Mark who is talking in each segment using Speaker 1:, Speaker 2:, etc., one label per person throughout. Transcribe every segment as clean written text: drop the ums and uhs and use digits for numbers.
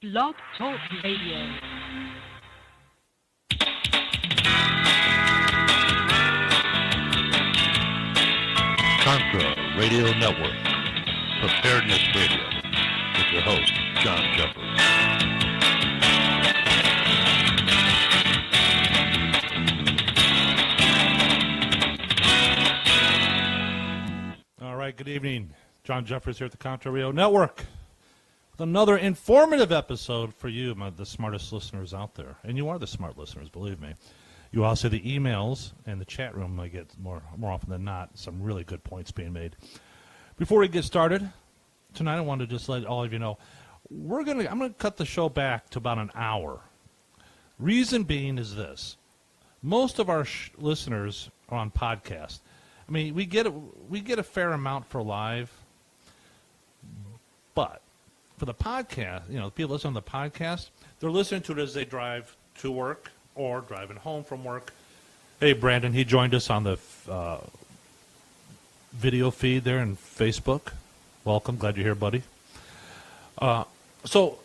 Speaker 1: Blog Talk Radio.
Speaker 2: Contra Radio Network, Preparedness Radio, with your host, John Jeffers.
Speaker 3: All right, good evening. John Jeffers here at the Contra Radio Network with another informative episode for you, the smartest listeners out there. And you are the smart listeners, believe me. You also the emails and the chat room. I get more often than not some really good points being made. Before we get started tonight, I want to just let all of you know I'm gonna cut the show back to about an hour. Reason being is this: most of our listeners are on podcast. I mean, we get a fair amount for live, but for the podcast, people listen to the podcast, they're listening to it as they drive to work or driving home from work. Hey, Brandon, he joined us on the video feed there in Facebook. Welcome, glad you're here, buddy. So,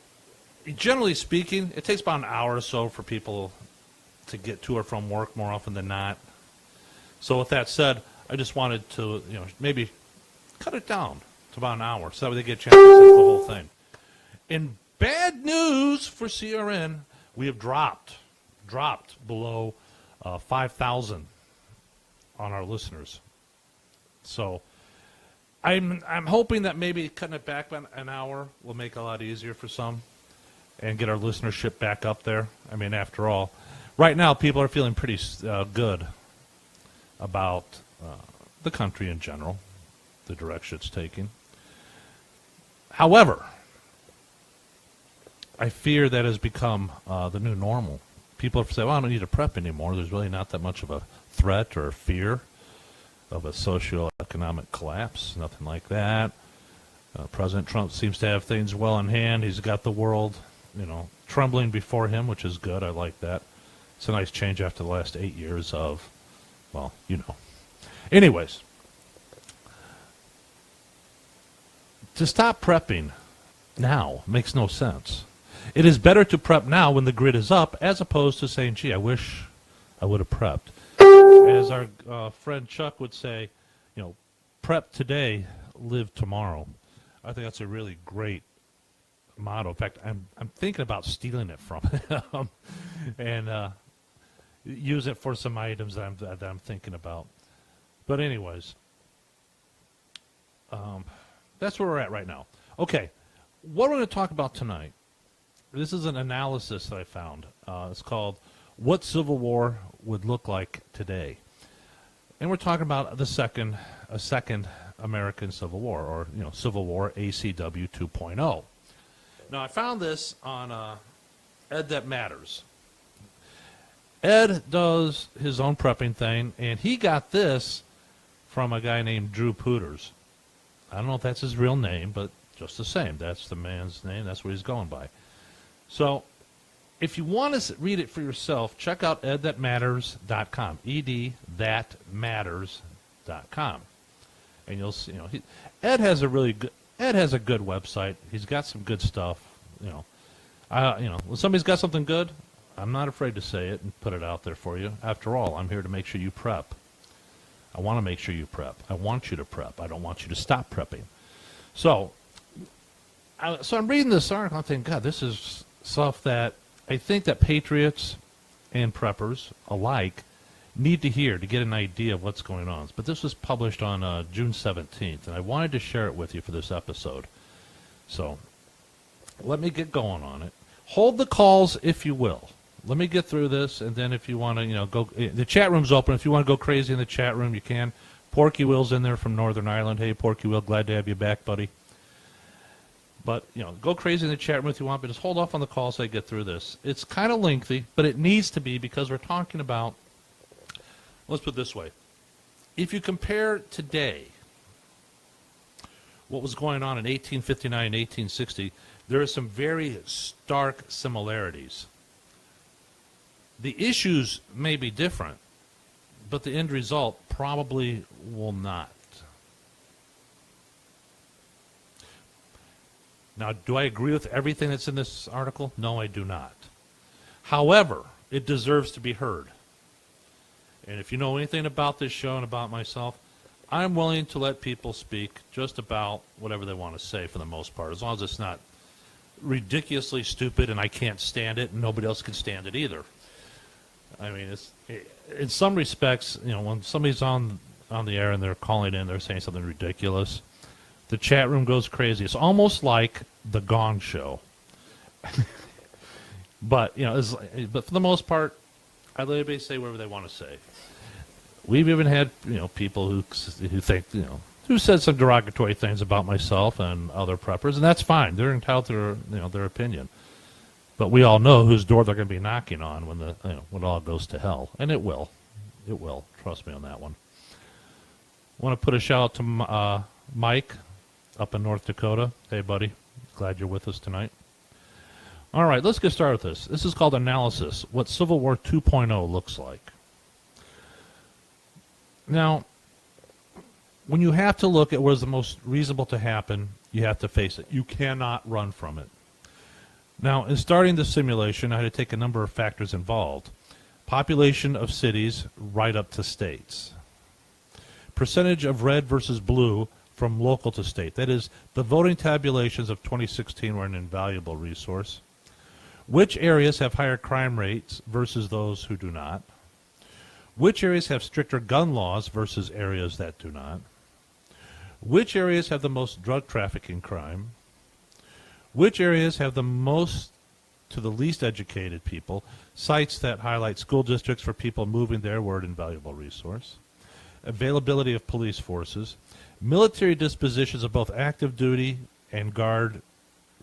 Speaker 3: generally speaking, it takes about an hour or so for people to get to or from work more often than not. So, with that said, I just wanted to, maybe cut it down to about an hour so that they get a chance to listen to the whole thing. In bad news for CRN, we have dropped below 5,000 on our listeners. So I'm hoping that maybe cutting it back by an hour will make it a lot easier for some and get our listenership back up there. I mean, after all, right now people are feeling pretty good about the country in general, the direction it's taking. However, I fear that has become the new normal. People say, well, I don't need to prep anymore. There's really not that much of a threat or fear of a socioeconomic collapse, nothing like that. President Trump seems to have things well in hand. He's got the world, trembling before him, which is good. I like that. It's a nice change after the last 8 years of, Anyways, to stop prepping now makes no sense. It is better to prep now when the grid is up as opposed to saying, gee, I wish I would have prepped. As our friend Chuck would say, prep today, live tomorrow. I think that's a really great motto. In fact, I'm thinking about stealing it from him and use it for some items that I'm thinking about. But anyways, that's where we're at right now. Okay, what we're going to talk about tonight, this is an analysis that I found. It's called What Civil War Would Look Like Today. And we're talking about a second American Civil War, or, Civil War ACW 2.0. Now, I found this on Ed That Matters. Ed does his own prepping thing, and he got this from a guy named Drew Pooters. I don't know if that's his real name, but just the same, that's the man's name. That's what he's going by. So, if you want to read it for yourself, check out edthatmatters.com. edthatmatters.com, and you'll see. Ed has a good website. He's got some good stuff. When somebody's got something good, I'm not afraid to say it and put it out there for you. After all, I'm here to make sure you prep. I want to make sure you prep. I want you to prep. I don't want you to stop prepping. So I'm reading this article. I'm thinking, God, this is stuff that I think that patriots and preppers alike need to hear to get an idea of what's going on. But this was published on June 17th, and I wanted to share it with you for this episode. So let me get going on it. Hold the calls, if you will. Let me get through this, and then if you want to, go. The chat room's open. If you want to go crazy in the chat room, you can. Porky Will's in there from Northern Ireland. Hey, Porky Will, glad to have you back, buddy. But, go crazy in the chat room if you want, but just hold off on the calls so I get through this. It's kind of lengthy, but it needs to be because we're talking about, let's put it this way. If you compare today what was going on in 1859 and 1860, there are some very stark similarities. The issues may be different, but the end result probably will not. Now, do I agree with everything that's in this article? No, I do not. However, it deserves to be heard. And if you know anything about this show and about myself, I'm willing to let people speak just about whatever they want to say for the most part, as long as it's not ridiculously stupid and I can't stand it and nobody else can stand it either. I mean, in some respects, you know, when somebody's on the air and they're calling in, they're saying something ridiculous, the chat room goes crazy. It's almost like the Gong Show. But, you know, but for the most part, I let everybody say whatever they want to say. We've even had, you know, people who think, you know, who said some derogatory things about myself and other preppers, and that's fine. They're entitled to their opinion. But we all know whose door they're going to be knocking on when when it all goes to hell, and it will. It will. Trust me on that one. I want to put a shout out to Mike up in North Dakota. Hey, buddy. Glad you're with us tonight. All right, let's get started with this. This is called Analysis, what Civil War 2.0 looks like. Now, when you have to look at what is the most reasonable to happen, you have to face it. You cannot run from it. Now, in starting the simulation, I had to take a number of factors involved. Population of cities right up to states. Percentage of red versus blue from local to state. That is, the voting tabulations of 2016 were an invaluable resource. Which areas have higher crime rates versus those who do not? Which areas have stricter gun laws versus areas that do not? Which areas have the most drug trafficking crime? Which areas have the most to the least educated people? Sites that highlight school districts for people moving there were an invaluable resource. Availability of police forces. Military dispositions of both active duty and Guard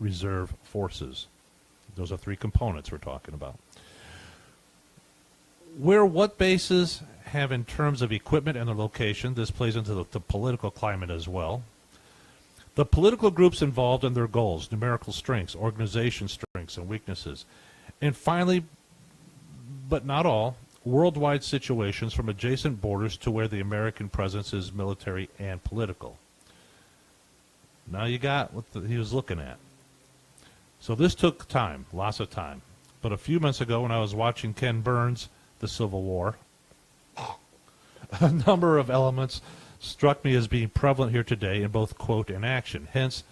Speaker 3: Reserve forces. Those are three components we're talking about. Where what bases have in terms of equipment and the location, this plays into the political climate as well. The political groups involved and their goals, numerical strengths, organization strengths and weaknesses. And finally, but not all, worldwide situations from adjacent borders to where the American presence is military and political. Now you got what he was looking at. So this took time, lots of time. But a few months ago when I was watching Ken Burns' The Civil War, a number of elements struck me as being prevalent here today in both quote and action. Hence,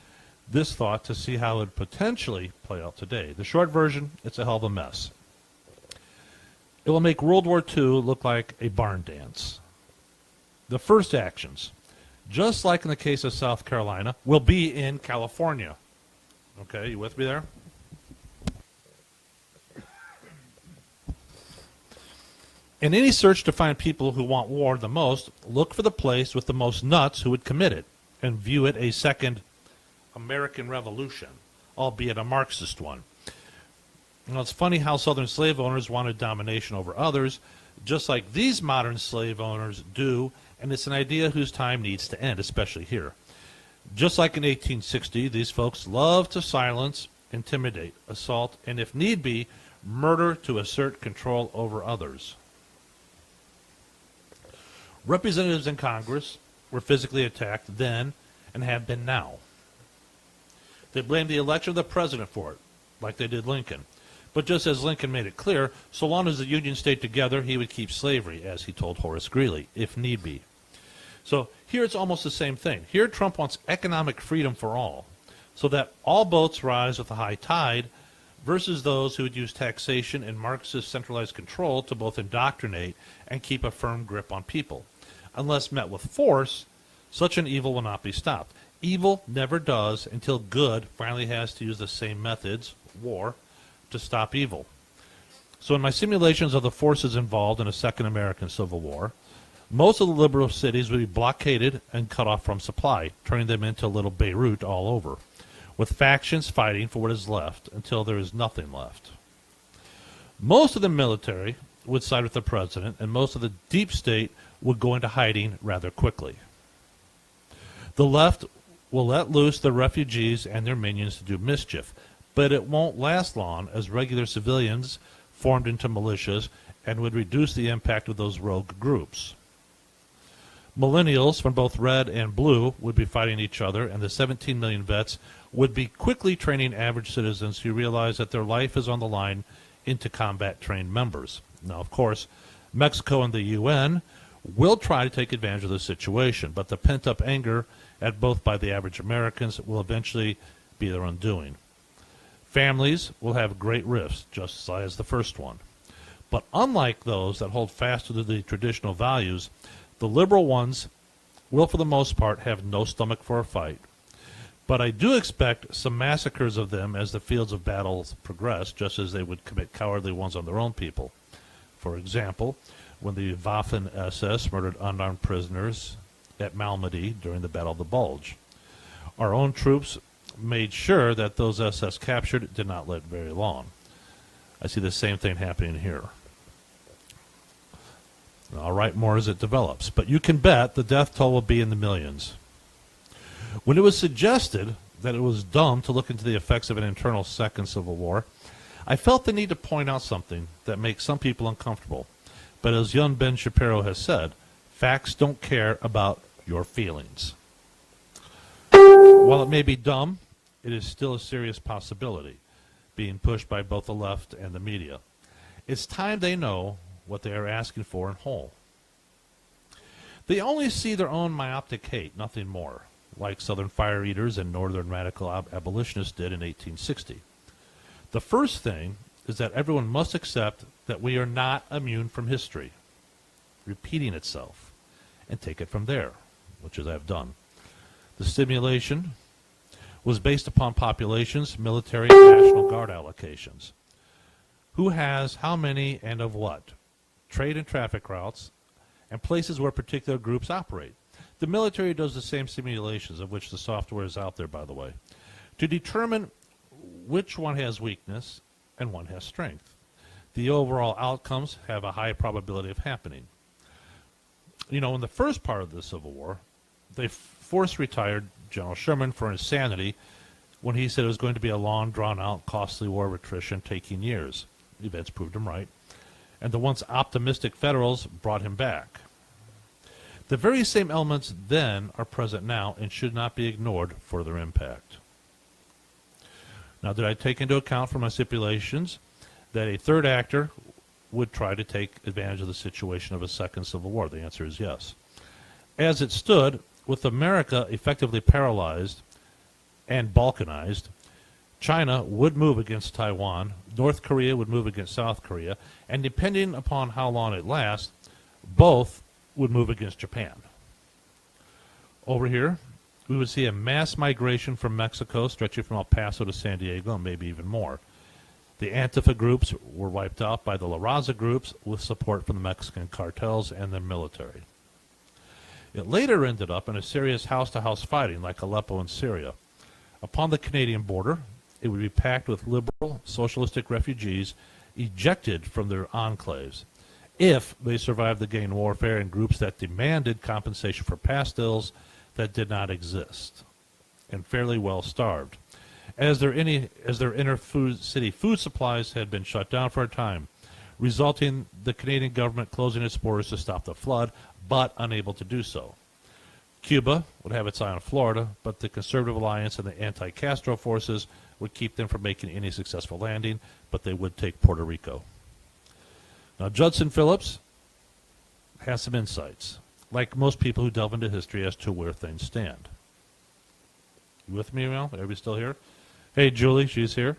Speaker 3: this thought to see how it would potentially play out today. The short version, it's a hell of a mess. It will make World War II look like a barn dance. The first actions, just like in the case of South Carolina, will be in California. Okay, you with me there? In any search to find people who want war the most, look for the place with the most nuts who would commit it and view it a second American Revolution, albeit a Marxist one. Now, it's funny how Southern slave owners wanted domination over others, just like these modern slave owners do, and it's an idea whose time needs to end, especially here. Just like in 1860, these folks love to silence, intimidate, assault, and if need be, murder to assert control over others. Representatives in Congress were physically attacked then and have been now. They blame the election of the president for it, like they did Lincoln. But just as Lincoln made it clear, so long as the Union stayed together, he would keep slavery, as he told Horace Greeley, if need be. So here it's almost the same thing. Here Trump wants economic freedom for all, so that all boats rise with the high tide, versus those who would use taxation and Marxist centralized control to both indoctrinate and keep a firm grip on people. Unless met with force, such an evil will not be stopped. Evil never does until good finally has to use the same methods, war, to stop evil. So in my simulations of the forces involved in a second American Civil War, most of the liberal cities would be blockaded and cut off from supply, turning them into little Beirut all over, with factions fighting for what is left until there is nothing left. Most of the military would side with the president, and most of the deep state would go into hiding rather quickly. The left will let loose the refugees and their minions to do mischief, but it won't last long as regular civilians formed into militias and would reduce the impact of those rogue groups. Millennials from both red and blue would be fighting each other, and the 17 million vets would be quickly training average citizens who realize that their life is on the line into combat-trained members. Now, of course, Mexico and the UN will try to take advantage of the situation, but the pent-up anger at both by the average Americans will eventually be their undoing. Families will have great rifts, just as the first one. But unlike those that hold fast to the traditional values, the liberal ones will, for the most part, have no stomach for a fight. But I do expect some massacres of them as the fields of battle progress, just as they would commit cowardly ones on their own people. For example, when the Waffen-SS murdered unarmed prisoners at Malmedy during the Battle of the Bulge. Our own troops made sure that those SS captured did not live very long. I see the same thing happening here. I'll write more as it develops, but you can bet the death toll will be in the millions. When it was suggested that it was dumb to look into the effects of an internal second civil war, I felt the need to point out something that makes some people uncomfortable. But as young Ben Shapiro has said, facts don't care about your feelings. While it may be dumb, it is still a serious possibility, being pushed by both the left and the media. It's time they know what they are asking for in whole. They only see their own myopic hate, nothing more, like Southern fire eaters and Northern radical abolitionists did in 1860. The first thing is that everyone must accept that we are not immune from history, repeating itself, and take it from there, which as I've done. The stimulation was based upon populations, military, and National Guard allocations. Who has how many and of what? Trade and traffic routes, and places where particular groups operate. The military does the same simulations, of which the software is out there, by the way, to determine which one has weakness and one has strength. The overall outcomes have a high probability of happening. You know, in the first part of the Civil War, they forced retired General Sherman for insanity when he said it was going to be a long, drawn-out, costly war of attrition taking years. Events proved him right. And the once optimistic Federals brought him back. The very same elements then are present now and should not be ignored for their impact. Now, did I take into account for my stipulations that a third actor would try to take advantage of the situation of a second civil war? The answer is yes. As it stood, with America effectively paralyzed and balkanized, China would move against Taiwan, North Korea would move against South Korea, and depending upon how long it lasts, both would move against Japan. Over here, we would see a mass migration from Mexico stretching from El Paso to San Diego and maybe even more. The Antifa groups were wiped out by the La Raza groups with support from the Mexican cartels and the military. It later ended up in a serious house-to-house fighting like Aleppo in Syria. Upon the Canadian border, it would be packed with liberal, socialistic refugees ejected from their enclaves if they survived the gang warfare in groups that demanded compensation for past ills that did not exist and fairly well starved. As their inner city food supplies had been shut down for a time, resulting in the Canadian government closing its borders to stop the flood, but unable to do so. Cuba would have its eye on Florida, but the Conservative Alliance and the anti-Castro forces would keep them from making any successful landing, but they would take Puerto Rico. Now, Judson Phillips has some insights, like most people who delve into history, as to where things stand. You with me, Mel? Everybody still here? Hey, Julie, she's here.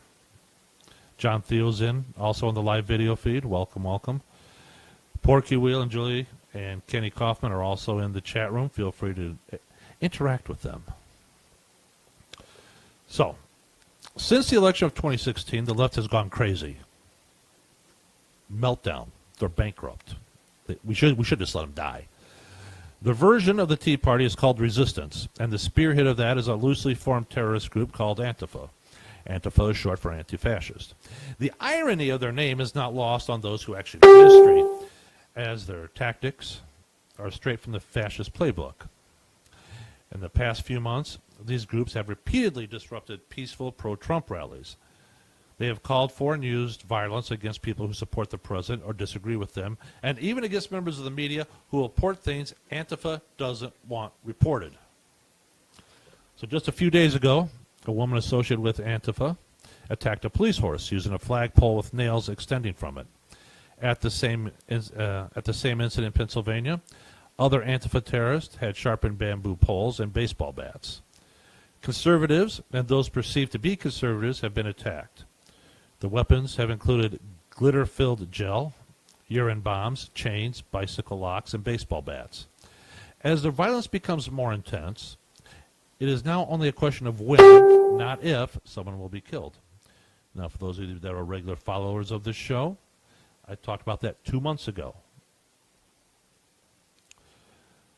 Speaker 3: John Theo's in, also on the live video feed. Welcome, welcome. Porky Wheel and Julie and Kenny Kaufman are also in the chat room. Feel free to interact with them. So, since the election of 2016, the left has gone crazy. Meltdown. They're bankrupt. We should just let them die. The version of the Tea Party is called Resistance, and the spearhead of that is a loosely formed terrorist group called Antifa. Antifa is short for anti-fascist. The irony of their name is not lost on those who actually know history, as their tactics are straight from the fascist playbook. In the past few months, these groups have repeatedly disrupted peaceful pro-Trump rallies. They have called for and used violence against people who support the president or disagree with them, and even against members of the media who report things Antifa doesn't want reported. So just a few days ago, a woman associated with Antifa attacked a police horse using a flagpole with nails extending from it. At the same incident in Pennsylvania, other Antifa terrorists had sharpened bamboo poles and baseball bats. Conservatives and those perceived to be conservatives have been attacked. The weapons have included glitter-filled gel, urine bombs, chains, bicycle locks, and baseball bats. As the violence becomes more intense, it is now only a question of when, not if, someone will be killed. Now, for those of you that are regular followers of this show, I talked about that 2 months ago.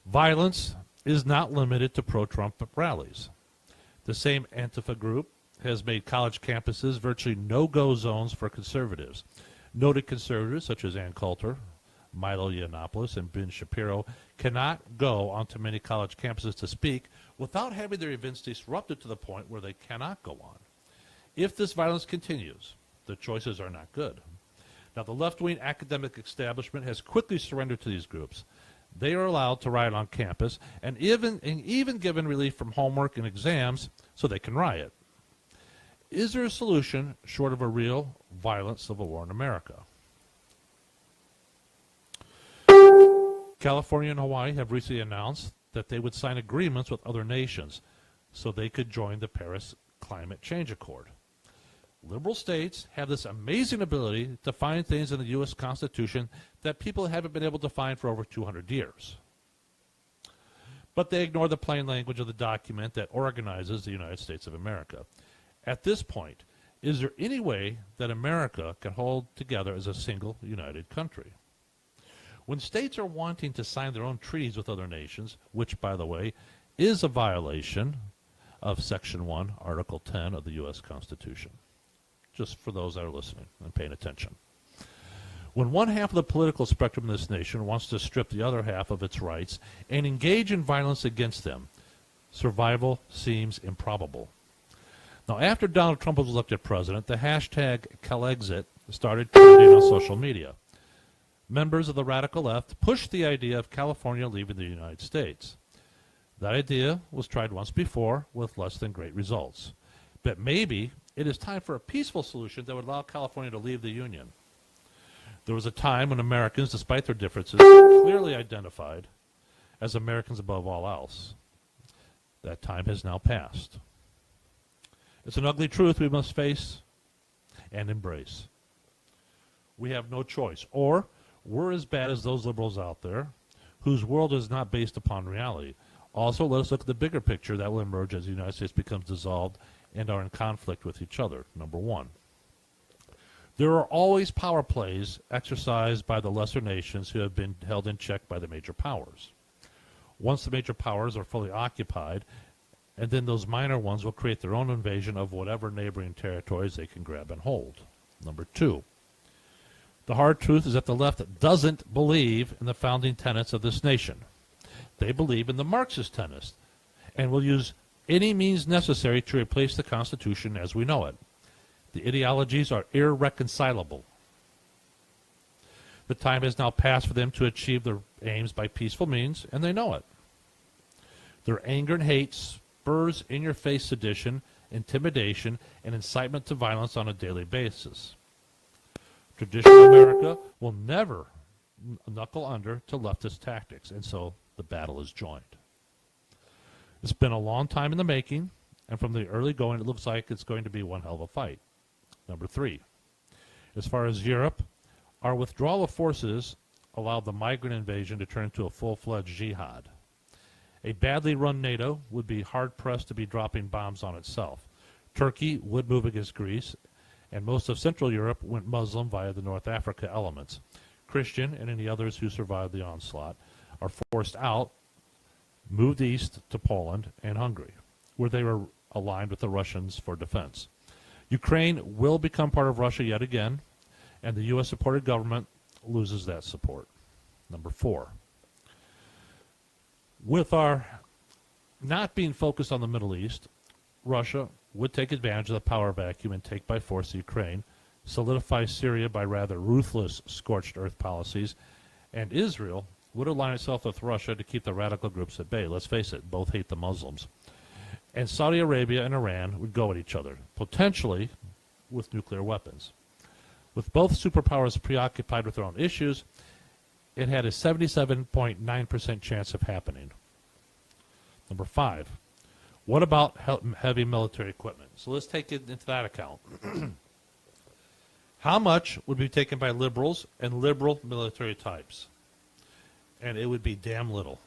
Speaker 3: Violence is not limited to pro-Trump rallies. The same Antifa group has made college campuses virtually no-go zones for conservatives. Noted conservatives such as Ann Coulter, Milo Yiannopoulos, and Ben Shapiro cannot go onto many college campuses to speak without having their events disrupted to the point where they cannot go on. If this violence continues, the choices are not good. Now, the left-wing academic establishment has quickly surrendered to these groups. They are allowed to riot on campus and even given relief from homework and exams so they can riot. Is there a solution short of a real violent civil war in America? California and Hawaii have recently announced that they would sign agreements with other nations so they could join the Paris Climate Change Accord. Liberal states have this amazing ability to find things in the U.S. Constitution that people haven't been able to find for over 200 years. But they ignore the plain language of the document that organizes the United States of America. At this point, is there any way that America can hold together as a single united country? When states are wanting to sign their own treaties with other nations, which, by the way, is a violation of Section 1, Article 10 of the U.S. Constitution, just for those that are listening and paying attention. When one half of the political spectrum in this nation wants to strip the other half of its rights and engage in violence against them, survival seems improbable. Now, after Donald Trump was elected president, the hashtag Calexit started trending on social media. Members of the radical left pushed the idea of California leaving the United States. That idea was tried once before with less than great results. But maybe it is time for a peaceful solution that would allow California to leave the Union. There was a time when Americans, despite their differences, were clearly identified as Americans above all else. That time has now passed. It's an ugly truth we must face and embrace. We have no choice, or we're as bad as those liberals out there whose world is not based upon reality. Also, let us look at the bigger picture that will emerge as the United States becomes dissolved and are in conflict with each other. Number one, there are always power plays exercised by the lesser nations who have been held in check by the major powers. Once the major powers are fully occupied, and then those minor ones will create their own invasion of whatever neighboring territories they can grab and hold. Number two, the hard truth is that the left doesn't believe in the founding tenets of this nation. They believe in the Marxist tenets and will use any means necessary to replace the Constitution as we know it. The ideologies are irreconcilable. The time has now passed for them to achieve their aims by peaceful means, and they know it. Their anger and hate spurs in-your-face sedition, intimidation, and incitement to violence on a daily basis. Traditional America will never knuckle under to leftist tactics, and so the battle is joined. It's been a long time in the making, and from the early going, it looks like it's going to be one hell of a fight. Number three, as far as Europe, our withdrawal of forces allowed the migrant invasion to turn into a full-fledged jihad. A badly run NATO would be hard-pressed to be dropping bombs on itself. Turkey would move against Greece, and most of Central Europe went Muslim via the North Africa elements. Christian and any others who survived the onslaught are forced out, moved east to Poland and Hungary, where they were aligned with the Russians for defense. Ukraine will become part of Russia yet again, and the U.S.-supported government loses that support. Number four, with our not being focused on the Middle East, Russia would take advantage of the power vacuum and take by force the Ukraine, solidify Syria by rather ruthless scorched earth policies, and Israel would align itself with Russia to keep the radical groups at bay. Let's face it, both hate the Muslims. And Saudi Arabia and Iran would go at each other, potentially with nuclear weapons. With both superpowers preoccupied with their own issues, it had a 77.9% chance of happening. Number 5, what about heavy military equipment? So let's take it into that account. How much would be taken by liberals and liberal military types? And it would be damn little.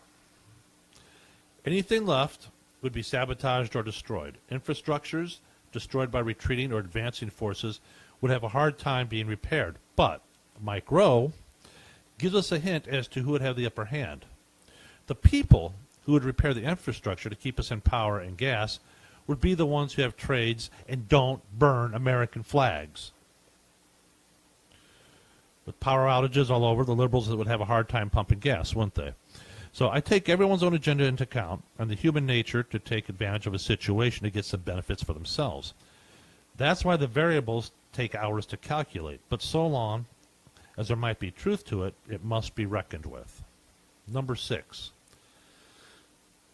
Speaker 3: Anything left would be sabotaged or destroyed. Infrastructures destroyed by retreating or advancing forces would have a hard time being repaired. But Mike Rowe gives us a hint as to who would have the upper hand. The people who would repair the infrastructure to keep us in power and gas would be the ones who have trades and don't burn American flags. With power outages all over, the liberals would have a hard time pumping gas, wouldn't they? So I take everyone's own agenda into account and the human nature to take advantage of a situation to get some benefits for themselves. That's why the variables take hours to calculate, but so long as there might be truth to it, it must be reckoned with. Number 6.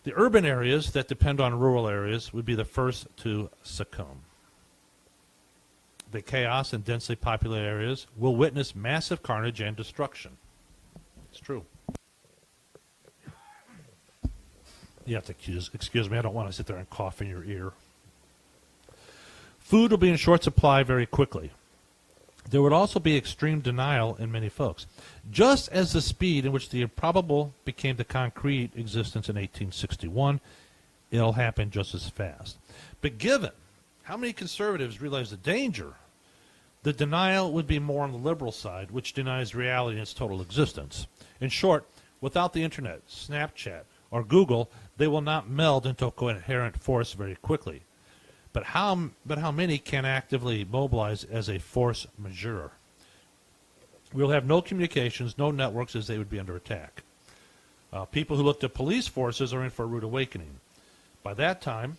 Speaker 3: The urban areas that depend on rural areas would be the first to succumb. The chaos in densely populated areas will witness massive carnage and destruction. It's true. You have to excuse me, I don't want to sit there and cough in your ear. Food will be in short supply very quickly. There would also be extreme denial in many folks. Just as the speed in which the improbable became the concrete existence in 1861, it'll happen just as fast. But given how many conservatives realize the danger, the denial would be more on the liberal side, which denies reality in its total existence. In short, without the internet, Snapchat, or Google, they will not meld into a coherent force very quickly. But how many can actively mobilize as a force majeure? We'll have no communications, no networks, as they would be under attack. People who look to police forces are in for a rude awakening. By that time,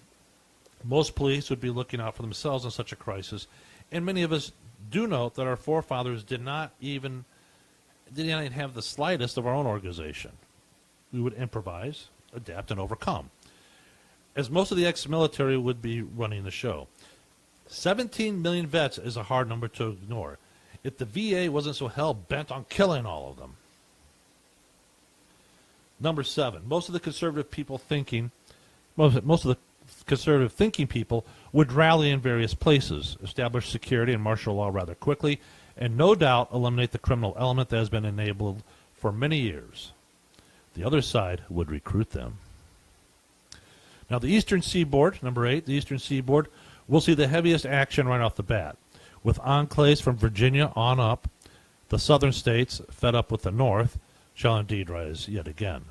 Speaker 3: most police would be looking out for themselves in such a crisis, and many of us do note that our forefathers did not even have the slightest of our own organization. We would improvise, adapt, and overcome, as most of the ex-military would be running the show. 17 million vets is a hard number to ignore if the VA wasn't so hell-bent on killing all of them. Number 7, most of the conservative thinking people would rally in various places, establish security and martial law rather quickly, and no doubt eliminate the criminal element that has been enabled for many years. The other side would recruit them. Now, the Eastern Seaboard, number 8, the Eastern Seaboard will see the heaviest action right off the bat. With enclaves from Virginia on up, the southern states, fed up with the North, shall indeed rise yet again.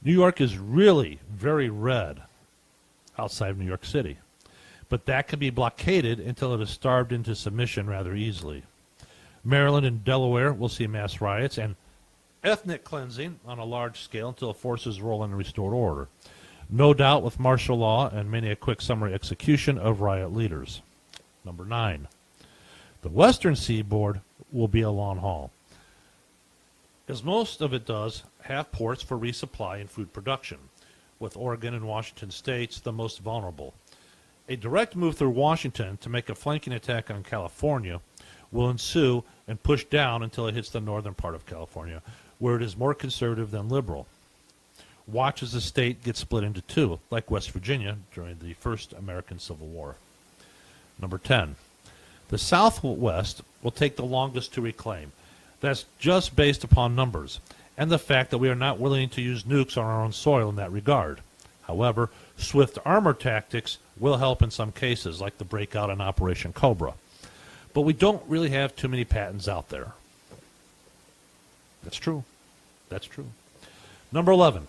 Speaker 3: New York is really very red outside of New York City, but that can be blockaded until it is starved into submission rather easily. Maryland and Delaware will see mass riots and ethnic cleansing on a large scale until forces roll in and restore order. No doubt with martial law and many a quick summary execution of riot leaders. Number 9. The Western Seaboard will be a long haul, as most of it does have ports for resupply and food production, with Oregon and Washington states the most vulnerable. A direct move through Washington to make a flanking attack on California will ensue and push down until it hits the northern part of California, where it is more conservative than liberal. Watch as the state gets split into two, like West Virginia during the first American Civil War. Number 10. The Southwest will take the longest to reclaim. That's just based upon numbers and the fact that we are not willing to use nukes on our own soil in that regard. However, swift armor tactics will help in some cases, like the breakout in Operation Cobra. But we don't really have too many patents out there. That's true. That's true. Number 11.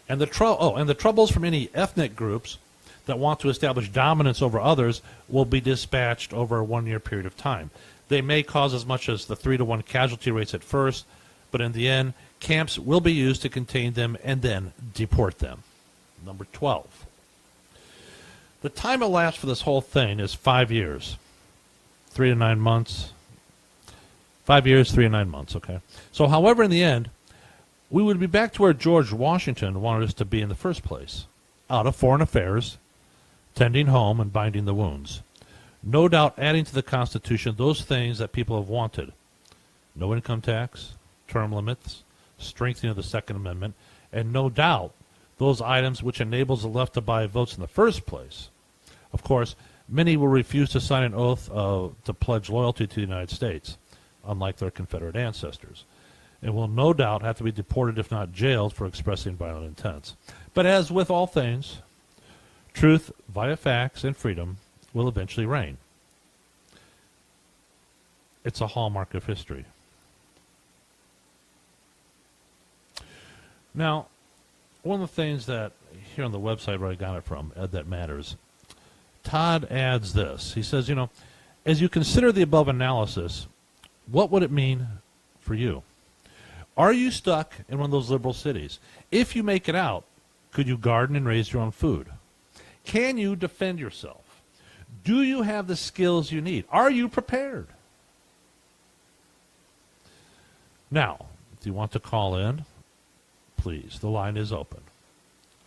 Speaker 3: And the troubles from any ethnic groups that want to establish dominance over others will be dispatched over a 1-year period of time. They may cause as much as the 3-to-1 casualty rates at first, but in the end, camps will be used to contain them and then deport them. Number 12. The time elapsed for this whole thing is 5 years. 3 to 9 months. 5 years, 3 to 9 months, okay? So, however, in the end, we would be back to where George Washington wanted us to be in the first place. Out of foreign affairs, tending home and binding the wounds. No doubt adding to the Constitution those things that people have wanted. No income tax, term limits, strengthening of the Second Amendment, and no doubt those items which enables the left to buy votes in the first place. Of course, many will refuse to sign an oath to pledge loyalty to the United States, unlike their Confederate ancestors, and will no doubt have to be deported, if not jailed, for expressing violent intents. But as with all things, truth via facts and freedom will eventually reign. It's a hallmark of history. Now, one of the things that, here on the website where I got it from, That Matters, Todd adds this. He says, as you consider the above analysis, what would it mean for you? Are you stuck in one of those liberal cities? If you make it out, could you garden and raise your own food? Can you defend yourself? Do you have the skills you need? Are you prepared? Now, if you want to call in, please, the line is open.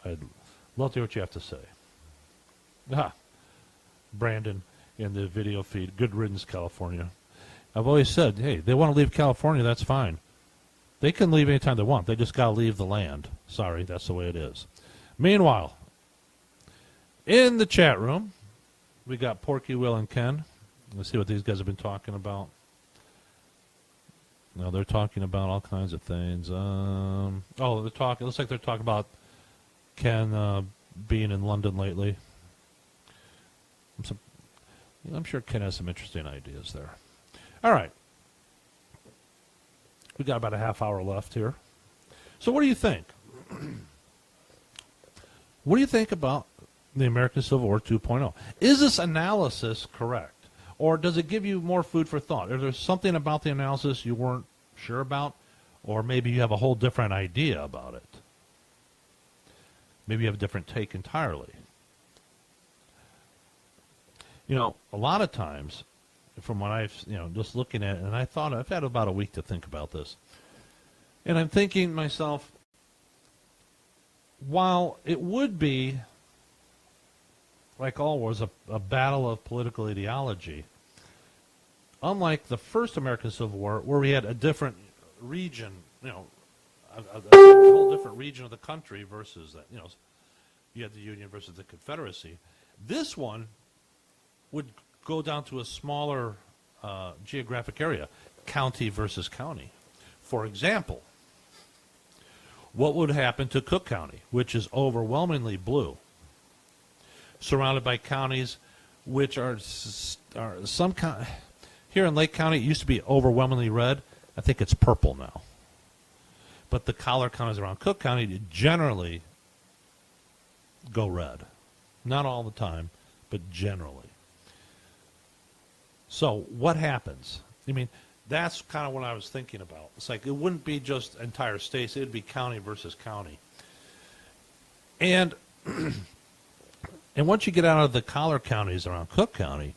Speaker 3: I'd love to hear what you have to say. Brandon in the video feed, good riddance, California. I've always said, hey, they want to leave California, that's fine. They can leave anytime they want. They just got to leave the land. Sorry, that's the way it is. Meanwhile, in the chat room, we got Porky, Will, and Ken. Let's see what these guys have been talking about. No, they're talking about all kinds of things. They're talking. It looks like they're talking about Ken being in London lately. I'm sure Ken has some interesting ideas there. All right. We got about a half hour left here. So what do you think? What do you think about the American Civil War 2.0? Is this analysis correct? Or does it give you more food for thought? Is there something about the analysis you weren't sure about? Or maybe you have a whole different idea about it? Maybe you have a different take entirely. A lot of times, from what I've, just looking at it, and I've had about a week to think about this. And I'm thinking to myself, while it would be, like all wars, a battle of political ideology, unlike the first American Civil War, where we had a different region, a whole different region of the country versus that, you had the Union versus the Confederacy. This one would go down to a smaller geographic area, county versus county. For example, what would happen to Cook County, which is overwhelmingly blue, surrounded by counties which are some here in Lake County, it used to be overwhelmingly red. I think it's purple now. But the collar counties around Cook County generally go red. Not all the time, but generally. So what happens? That's kind of what I was thinking about. It's like it wouldn't be just entire states. It would be county versus county. And once you get out of the collar counties around Cook County,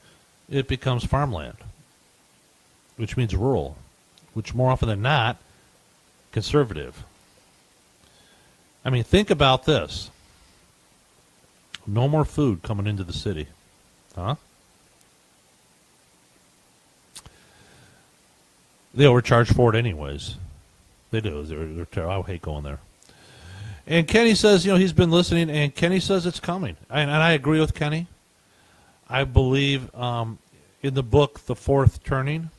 Speaker 3: it becomes farmland, which means rural, which more often than not, conservative. Think about this. No more food coming into the city. Huh? They overcharge for it anyways. They do. I hate going there. And Kenny says, he's been listening, and Kenny says it's coming. And I agree with Kenny. I believe in the book, The Fourth Turning,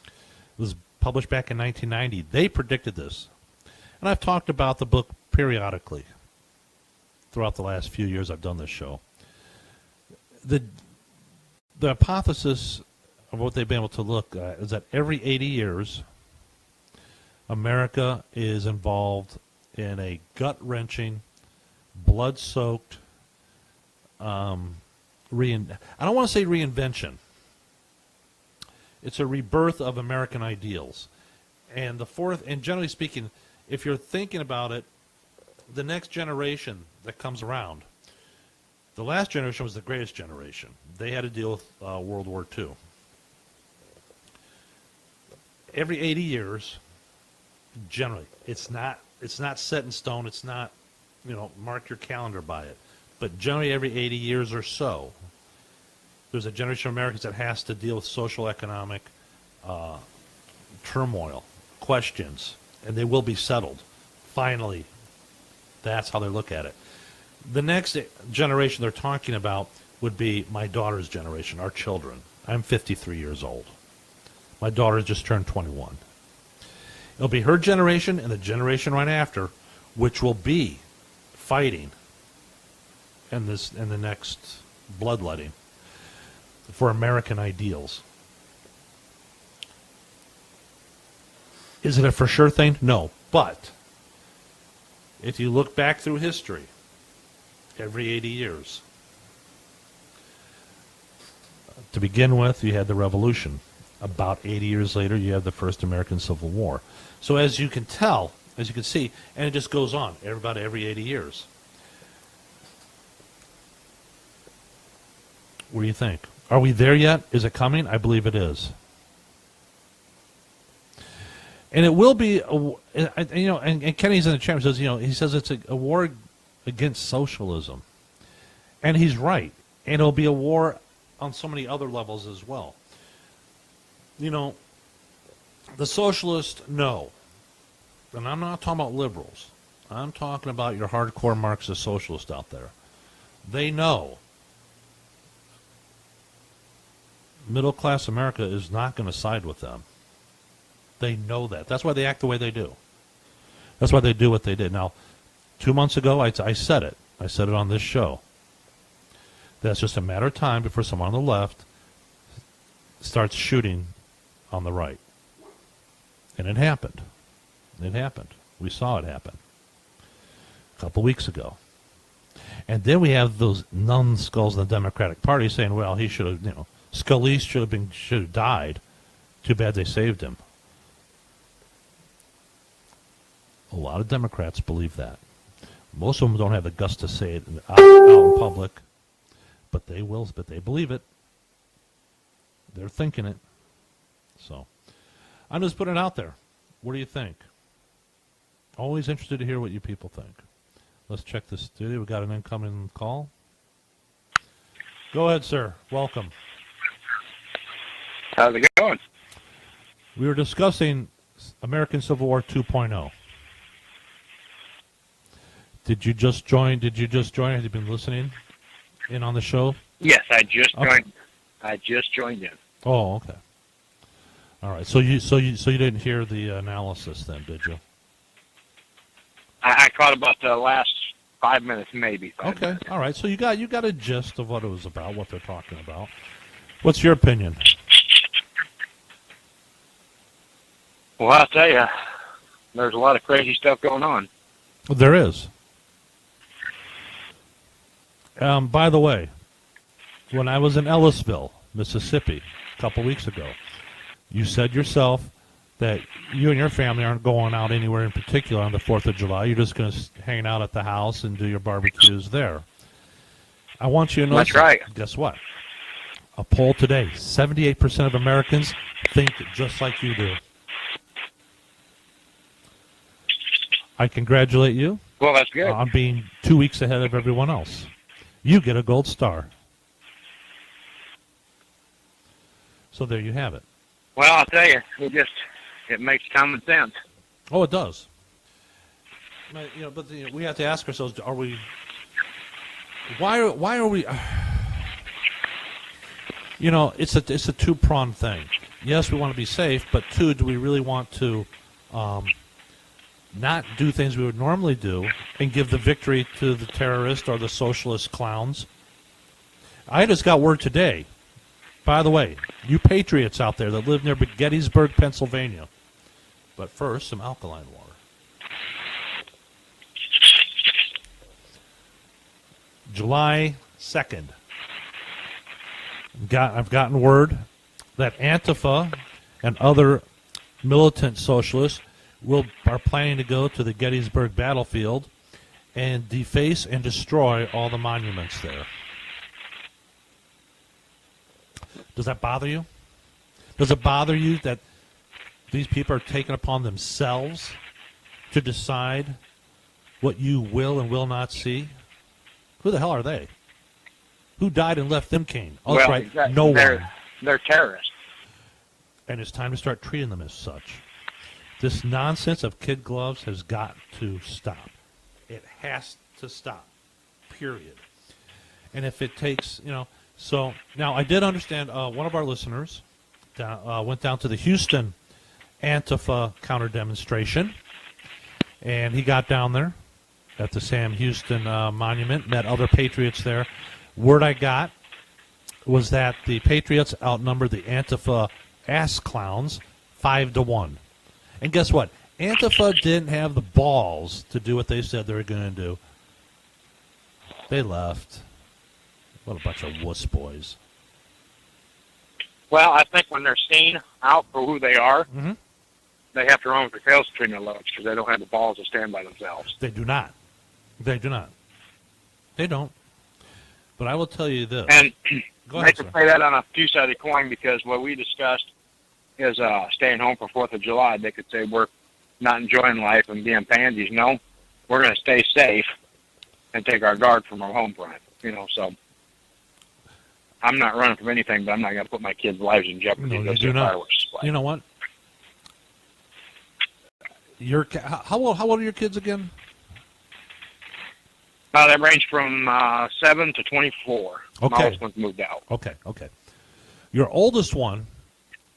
Speaker 3: it was published back in 1990. They predicted this. And I've talked about the book periodically throughout the last few years I've done this show. The hypothesis of what they've been able to look at is that every 80 years, America is involved in a gut-wrenching, blood-soaked, I don't want to say reinvention. It's a rebirth of American ideals. And generally speaking, if you're thinking about it, the next generation that comes around, The last generation was the greatest generation. They had to deal with World War II. Every 80 years, generally, it's not set in stone. It's not, mark your calendar by it. But generally, every 80 years or so, there's a generation of Americans that has to deal with social, economic turmoil, questions, and they will be settled. Finally, that's how they look at it. The next generation they're talking about would be my daughter's generation, our children. I'm 53 years old. My daughter just turned 21. It'll be her generation and the generation right after, which will be fighting in the next bloodletting for American ideals. Is it a for sure thing? No. But if you look back through history, every 80 years, to begin with, you had the Revolution. About 80 years later, you have the first American Civil War. So as you can tell, as you can see, and it just goes on about every 80 years. What do you think? Are we there yet? Is it coming? I believe it is. And it will be, and Kenny's in the chat, says, he says it's a war against socialism. And he's right. And it'll be a war on so many other levels as well. The socialists know, and I'm not talking about liberals. I'm talking about your hardcore Marxist socialists out there. They know middle-class America is not going to side with them. They know that. That's why they act the way they do. That's why they do what they did. Now, 2 months ago, I said it. I said it on this show. That's just a matter of time before someone on the left starts shooting on the right. And it happened. It happened. We saw it happen a couple weeks ago. And then we have those numbskulls in the Democratic Party saying, well, he should have, Scalise should have died. Too bad they saved him. A lot of Democrats believe that. Most of them don't have the guts to say it out in public, but they will. But they believe it. They're thinking it. So, I'm just putting it out there. What do you think? Always interested to hear what you people think. Let's check the studio. We got an incoming call. Go ahead, sir. Welcome.
Speaker 4: How's it going?
Speaker 3: We were discussing American Civil War 2.0. Did you just join? Have you been listening in on the show?
Speaker 4: Yes, I just joined.
Speaker 3: Okay.
Speaker 4: I just joined in.
Speaker 3: Oh, okay. All right. So you didn't hear the analysis then, did you?
Speaker 4: I caught about the last 5 minutes, maybe.
Speaker 3: Okay. All right. So you got a gist of what it was about, what they're talking about. What's your opinion?
Speaker 4: Well, I'll tell you, there's a lot of crazy stuff going on.
Speaker 3: There is. By the way, when I was in Ellisville, Mississippi, a couple weeks ago, you said yourself that you and your family aren't going out anywhere in particular on the 4th of July. You're just going to hang out at the house and do your barbecues there. I want you to know.
Speaker 4: That's right.
Speaker 3: Guess what? A poll today, 78% of Americans think just like you do. I congratulate you.
Speaker 4: Well, that's good.
Speaker 3: On being 2 weeks ahead of everyone else. You get a gold star. So there you have it.
Speaker 4: Well, I'll tell you, it makes common sense.
Speaker 3: Oh, it does. But we have to ask ourselves: are we? Why are we? It's a two-pronged thing. Yes, we want to be safe, but two, do we really want to not do things we would normally do and give the victory to the terrorist or the socialist clowns? I just got word today. By the way, you patriots out there that live near Gettysburg, Pennsylvania. But first, some alkaline water. July 2nd. I've gotten word that Antifa and other militant socialists are planning to go to the Gettysburg battlefield and deface and destroy all the monuments there. Does that bother you? Does it bother you that these people are taking upon themselves to decide what you will and will not see? Who the hell are they? Who died and left them Cain? Oh, that's right.
Speaker 4: Exactly.
Speaker 3: No one.
Speaker 4: They're terrorists.
Speaker 3: And it's time to start treating them as such. This nonsense of kid gloves has got to stop. It has to stop. Period. And if it takes, so now I did understand one of our listeners went down to the Houston Antifa counter demonstration, and he got down there at the Sam Houston Monument, met other patriots there. Word I got was that the patriots outnumbered the Antifa ass clowns 5-1. And guess what? Antifa didn't have the balls to do what they said they were going to do. They left. What a bunch of wuss boys.
Speaker 4: Well, I think when they're seen out for who they are,
Speaker 3: Mm-hmm.
Speaker 4: they have to run with their tails between their legs because they don't have the balls to stand by themselves.
Speaker 3: They do not. They do not. They don't. But I will tell you this.
Speaker 4: And
Speaker 3: Go
Speaker 4: they
Speaker 3: ahead,
Speaker 4: can
Speaker 3: sir.
Speaker 4: play that on a two-sided coin because what we discussed is staying home for 4th of July. They could say we're not enjoying life and being pansies. No, we're going to stay safe and take our guard from our home front. So I'm not running from anything, but I'm not going to put my kids' lives in jeopardy.
Speaker 3: No,
Speaker 4: to go
Speaker 3: you
Speaker 4: see
Speaker 3: do
Speaker 4: a
Speaker 3: not.
Speaker 4: fireworks display.
Speaker 3: You know what? How old are your kids again?
Speaker 4: They range from 7 to 24.
Speaker 3: Okay.
Speaker 4: My oldest one's moved out.
Speaker 3: Okay. Your oldest one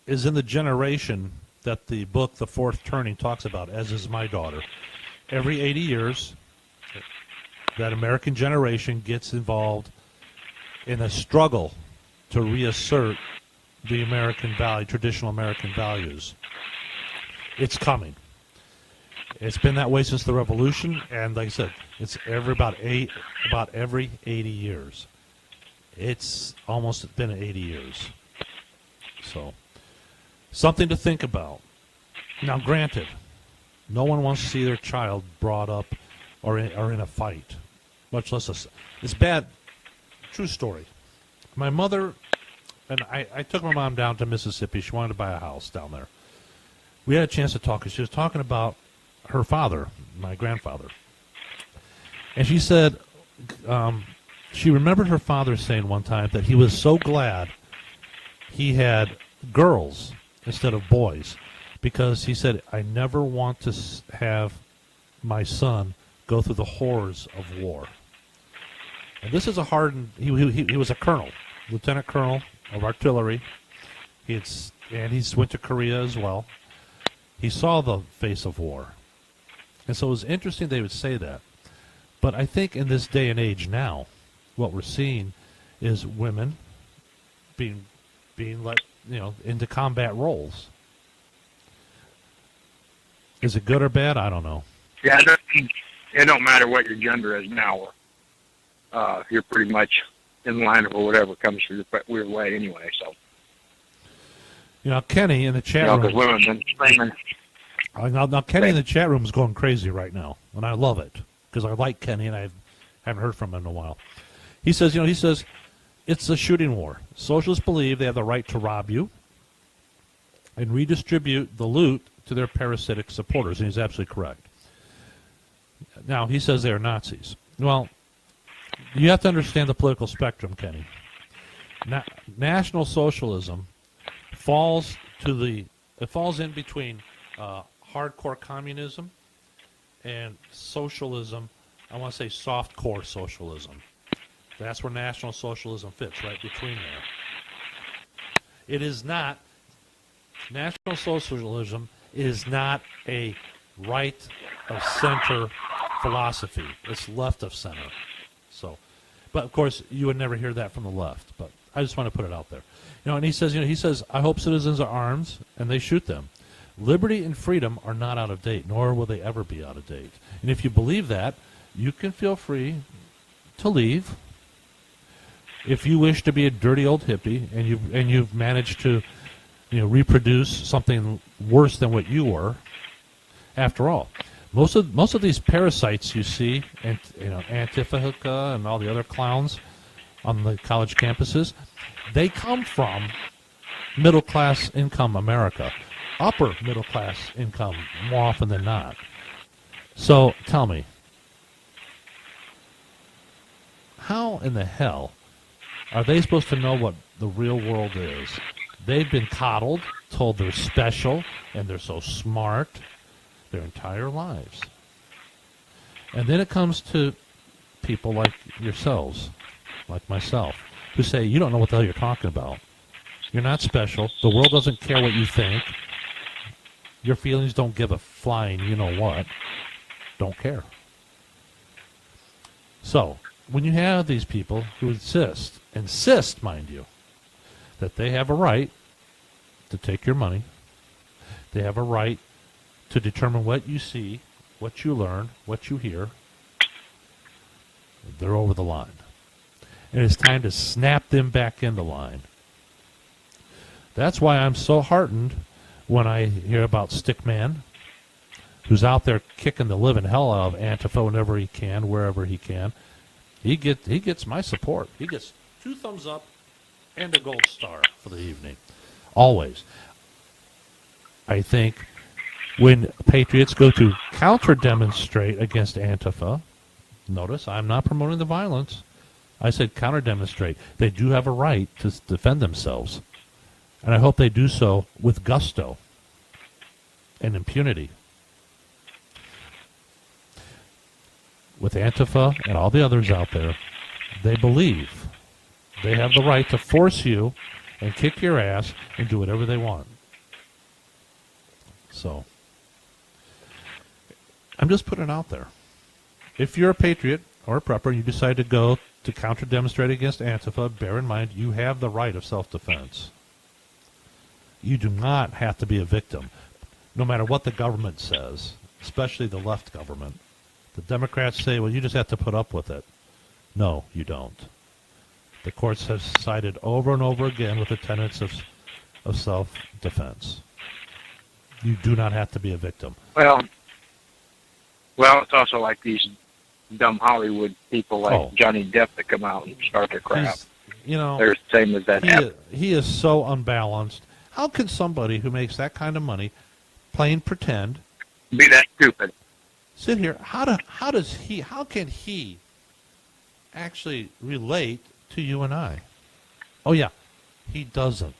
Speaker 3: is in the generation that the book The Fourth Turning talks about, as is my daughter. Every 80 years, that American generation gets involved in a struggle to reassert the American value, traditional American values. It's coming. It's been that way since the Revolution, and like I said, it's about every 80 years. It's almost been 80 years. So, something to think about. Now, granted, no one wants to see their child brought up or in a fight, much less it's bad. True story. My mother, and I took my mom down to Mississippi. She wanted to buy a house down there. We had a chance to talk, and she was talking about her father, my grandfather. And she said she remembered her father saying one time that he was so glad he had girls instead of boys, because he said, I never want to have my son go through the horrors of war. And this is a hardened, he was a colonel, lieutenant colonel of artillery. He's went to Korea as well. He saw the face of war. And so it was interesting they would say that. But I think in this day and age now, what we're seeing is women being let, into combat roles. Is it good or bad? I don't know.
Speaker 4: Yeah, it don't matter what your gender is now. You're pretty much in line for whatever comes your way anyway. So.
Speaker 3: Kenny in the chat room.
Speaker 4: Because women been screaming.
Speaker 3: Now, Kenny in the chat room is going crazy right now, and I love it because I like Kenny, and I haven't heard from him in a while. He says, it's a shooting war. Socialists believe they have the right to rob you and redistribute the loot to their parasitic supporters, and he's absolutely correct. Now, he says they are Nazis. Well, you have to understand the political spectrum, Kenny. National Socialism falls in between hardcore communism and socialism. I want to say soft-core socialism. That's where National Socialism fits, right between there. It is not, National Socialism is not a right-of-center philosophy. It's left of center. So, but of course, you would never hear that from the left. But I just want to put it out there. And he says, I hope citizens are armed and they shoot them. Liberty and freedom are not out of date, nor will they ever be out of date. And if you believe that, you can feel free to leave. If you wish to be a dirty old hippie and you've managed to, reproduce something worse than what you were, after all, most of these parasites you see, and Antifa and all the other clowns on the college campuses, they come from middle class income America, upper middle class income more often than not. So tell me, how in the hell are they supposed to know what the real world is? They've been coddled, told they're special, and they're so smart their entire lives. And then it comes to people like yourselves, like myself, who say, you don't know what the hell you're talking about. You're not special. The world doesn't care what you think. Your feelings don't give a flying you-know-what. Don't care. So, when you have these people who insist, mind you, that they have a right to take your money, they have a right to determine what you see, what you learn, what you hear, they're over the line. And it's time to snap them back into line. That's why I'm so heartened when I hear about Stickman, who's out there kicking the living hell out of Antifa whenever he can, wherever he can. He gets my support. He gets 2 thumbs up and a gold star for the evening. Always. I think when patriots go to counter-demonstrate against Antifa, notice I'm not promoting the violence. I said counter-demonstrate. They do have a right to defend themselves. And I hope they do so with gusto and impunity. With Antifa and all the others out there, they believe they have the right to force you and kick your ass and do whatever they want. So, I'm just putting it out there. If you're a patriot or a prepper and you decide to go to counter-demonstrate against Antifa, bear in mind you have the right of self-defense. You do not have to be a victim, no matter what the government says, especially the left government. The Democrats say, well, you just have to put up with it. No, you don't. The courts have sided over and over again with the tenets of self-defense. You do not have to be a victim.
Speaker 4: Well, it's also like these dumb Hollywood people like Johnny Depp that come out and start their crap. They're the same as that.
Speaker 3: He is so unbalanced. How can somebody who makes that kind of money, playing pretend,
Speaker 4: be that stupid?
Speaker 3: Sit here. How can he actually relate to you and I? Oh yeah, he doesn't.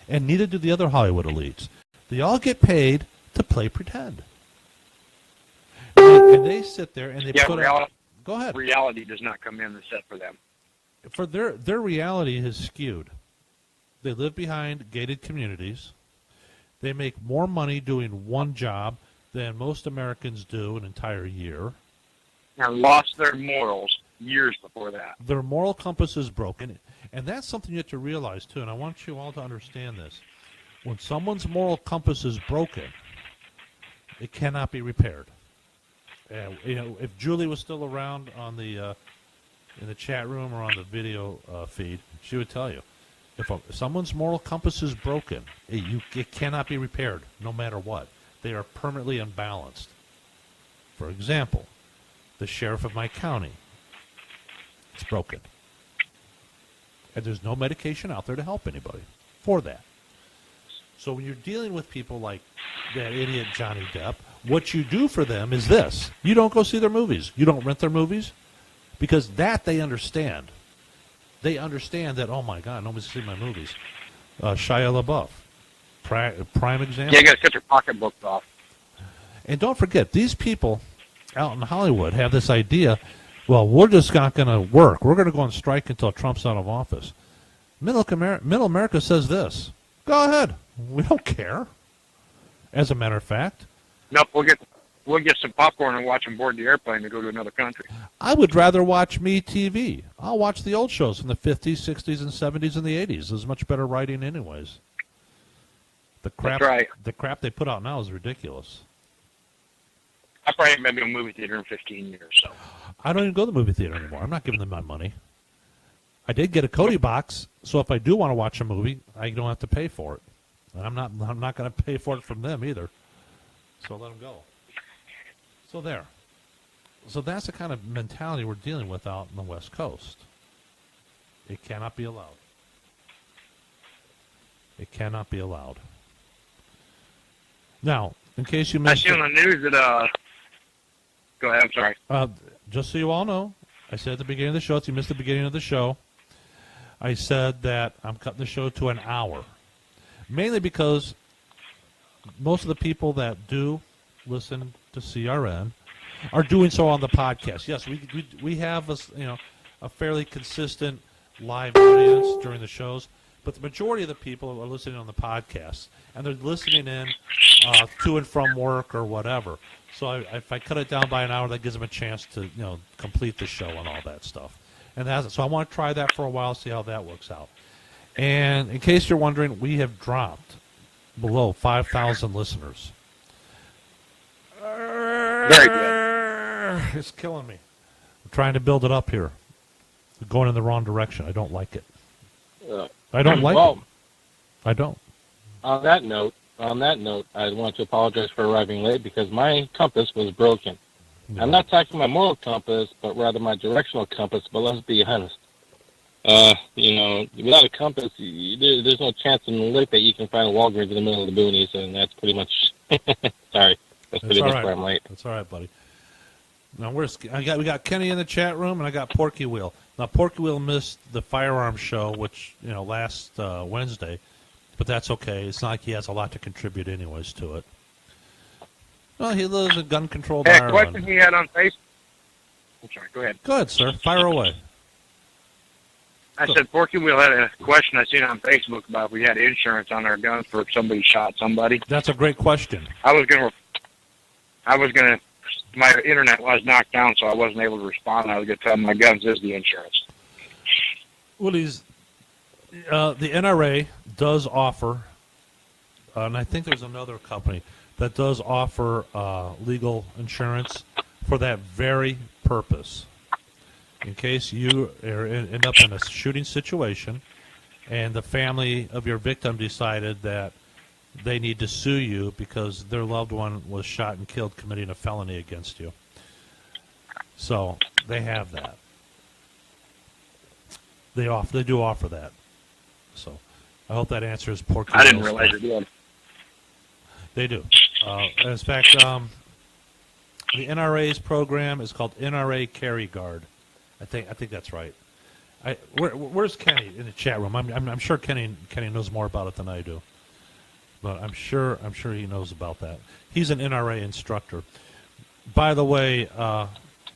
Speaker 3: And neither do the other Hollywood elites. They all get paid to play pretend. And they sit there and they put
Speaker 4: reality,
Speaker 3: go ahead.
Speaker 4: Reality does not come in the set for them.
Speaker 3: For their reality is skewed. They live behind gated communities. They make more money doing one job than most Americans do an entire year.
Speaker 4: And lost their morals years before that.
Speaker 3: Their moral compass is broken. And that's something you have to realize, too, and I want you all to understand this. When someone's moral compass is broken, it cannot be repaired. If Julie was still around on the in the chat room or on the video feed, she would tell you, if someone's moral compass is broken, it cannot be repaired, no matter what. They are permanently unbalanced. For example, the sheriff of my county, it's broken. And there's no medication out there to help anybody for that. So when you're dealing with people like that idiot Johnny Depp, what you do for them is this. You don't go see their movies. You don't rent their movies. Because that they understand. They understand that, oh my God, nobody's seen my movies. Shia LaBeouf. Prime example.
Speaker 4: Yeah, you got to cut your pocketbooks off.
Speaker 3: And don't forget, these people out in Hollywood have this idea, well, we're just not going to work. We're going to go on strike until Trump's out of office. Middle America says this. Go ahead. We don't care. As a matter of fact.
Speaker 4: Nope, we'll get some popcorn and watch them board the airplane to go to another country.
Speaker 3: I would rather watch MeTV. I'll watch the old shows from the 50s, 60s, and 70s, and the 80s. There's much better writing anyways.
Speaker 4: That's right.
Speaker 3: The crap they put out now is ridiculous.
Speaker 4: I probably haven't been to a movie theater in 15 years. So
Speaker 3: I don't even go to the movie theater anymore. I'm not giving them my money. I did get a Cody box, so if I do want to watch a movie, I don't have to pay for it. And I'm not going to pay for it from them either. So let them go. So there. So that's the kind of mentality we're dealing with out in the West Coast. It cannot be allowed. It cannot be allowed. Now, in case you
Speaker 4: I
Speaker 3: missed
Speaker 4: see on the news that, go ahead, I'm sorry.
Speaker 3: just so you all know, I said at the beginning of the show, if you missed the beginning of the show, I said that I'm cutting the show to an hour. Mainly because most of the people that do listen to CRN are doing so on the podcast. Yes, we have a fairly consistent live audience during the shows, but the majority of the people are listening on the podcast, and they're listening in to and from work or whatever. So if I cut it down by an hour, that gives them a chance to complete the show and all that stuff. And so I want to try that for a while, see how that works out. And in case you're wondering, we have dropped below 5,000 listeners.
Speaker 4: Very good.
Speaker 3: It's killing me. I'm trying to build it up here. We're going in the wrong direction. I don't like it. I don't like it. I don't.
Speaker 5: On that note, I want to apologize for arriving late because my compass was broken.
Speaker 3: Yeah.
Speaker 5: I'm not talking my moral compass, but rather my directional compass. But let's be honest. Without a compass, there's no chance in the lake that you can find a Walgreens in the middle of the boonies, and that's pretty much. Sorry, that's pretty much where I'm late.
Speaker 3: That's all right, buddy. Now we got Kenny in the chat room, and I got Porky Wheel. Now Porky Wheel missed the firearms show, which last Wednesday, but that's okay. It's not like he has a lot to contribute, anyways, to it. Well, he lives in gun-controlled
Speaker 4: Hey, a
Speaker 3: Ireland.
Speaker 4: question he had on Facebook. I'm sorry, go ahead.
Speaker 3: Go ahead, sir. Fire away.
Speaker 4: I said Porky Wheel had a question I seen on Facebook about if we had insurance on our guns for if somebody shot somebody.
Speaker 3: That's a great question.
Speaker 4: My internet was knocked down, so I wasn't able to respond. I was going to tell him my guns is the insurance.
Speaker 3: Well, the NRA does offer, and I think there's another company that does offer legal insurance for that very purpose. In case you end up in a shooting situation and the family of your victim decided that they need to sue you because their loved one was shot and killed committing a felony against you. So they have that. They do offer that. So I hope that answers Porky.
Speaker 4: I didn't realize it did.
Speaker 3: They do. In fact, the NRA's program is called NRA Carry Guard. I think that's right. Where's Kenny in the chat room? I'm sure Kenny knows more about it than I do. But I'm sure he knows about that. He's an NRA instructor. By the way,